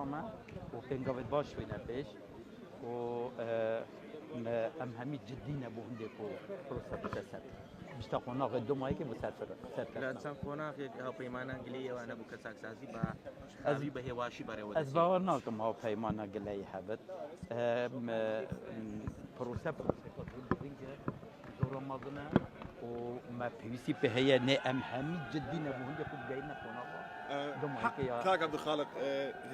بردوامه و پنگاوت باش وینه پیش و ام همی جدی نبود هندی کو پروسه بتسر بیشتر قناق دو ماهی که بسر لازم قناق ها پیمانه گلیه و نبود کساک سازی با خاوی به هواشی برای ودی از باور ناکم ها پیمانه گلیه هبت پروسه که رنگه زور مادنه و ما پیوسی به هی نه ام همی جدی نبود هندی کو بیاین قناقا دو ماهی که یا کاک عبدالخالق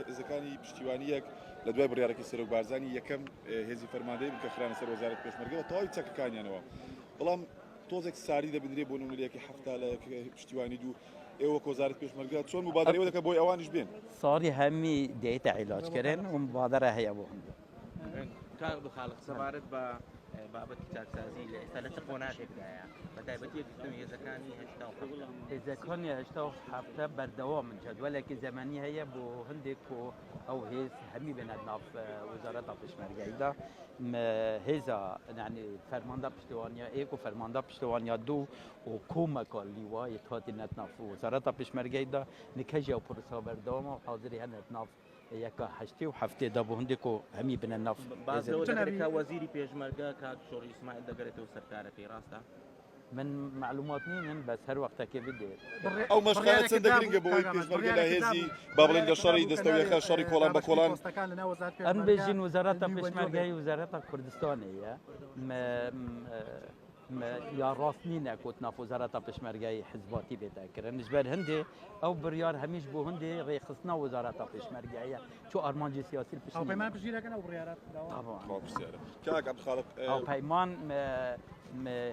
إذا كان پشتیوانیەک لە دوای بڕیارەکەی سەرۆک بارزانانی یەکەم هێزی فەرماندەی بکە خرانە سەر وەزارەت پێشمەرگەوە تەواوی چەکەکانیانەوە بەڵام تۆزێک ساری دەبدرێ بۆ نمونەیەکی هەفتا لە پشتیوانی دوو ئێوە وەزارەت پێشمەرگە چۆن مبادرەوە دەکە بۆی ئەوانیش بێن صاری همی دیت علاج کردن و مبادره هی ابو هندی کاک عبدالخالق سەبارەت بە بابەتی چاکسازی لە ئێستا لە چ قۆناغێکدایە بەتایبەتی یەکگرتنەوەی هێزەکانی هێشتا و إذا كان يهشتو حفلة بردوام من جدولة زمانية هي بو هندك أو هيز همي بنادنا في وزارة البشمركة إذا هذا يعني فرماندا بشتوانيا إيكو فرماندا بشتوانيا دو وكوما كالليوا يتهاتي نتنا في وزارة البشمركة إذا نكجي أو برسا بردوام وحاضري هنتنا يكا حشتي وحفتي دابو هندكو همي بنادنا باز لو دەکرێت وەزیری پێشمەرگە کاک شۆڕی ئیسماعیل دەگەرێتەوە سەرکارەکەی ڕاستە من معلومات نين بس هر وقت كيف بدي ئەو مەشقانە چەندە گرنگە بۆی پێشمەرگە لە هێزی با بڵێن لە شەڕی دەستەوەیەکە شەڕی کۆڵان بە کۆڵان ام بيجين وزارة بشمركة وزارة كردستانية يا راسنين كوتنا في وزارة بشمركة حزباتي بتاكرن نجبر هندي او بريار هميش بو هندي ريخصنا وزارة بشمركة شو ارمانجي سياسي او پیمان بجيره كان او بريارات طبعا کاک عبدالخالق او پیمان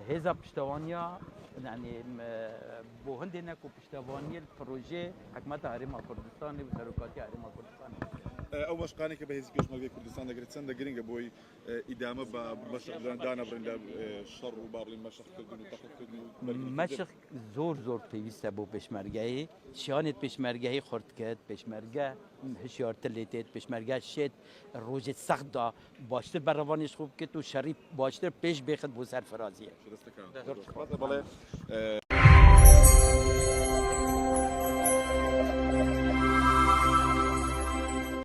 هزا پشتوانیا يعني بو هندي نكو پشتوانيا البروجي حكمت هرم كردستان وسركاتي هرم كردستان ئەو مەشقانێکە بە هێزی پێشمەرگەی کوردستان دەگرێت چەندە گرنگە بۆی ئیدامە بە دانەبرن لە شەڕ و با بڵێن مەشقکردن و تەقلکردن مشق زور پێویستە بۆ پێشمەرگەی شیانت پێشمەرگەی خورد کرد پێشمەرگە هشیارتر لێ تێت پێشمەرگە شێت ڕۆژێت سەختدا باشتر بەڕەوانیش خوب کرد و شەڕی باشتر پێش بێخت بۆ سەرفرازیە بەڵێ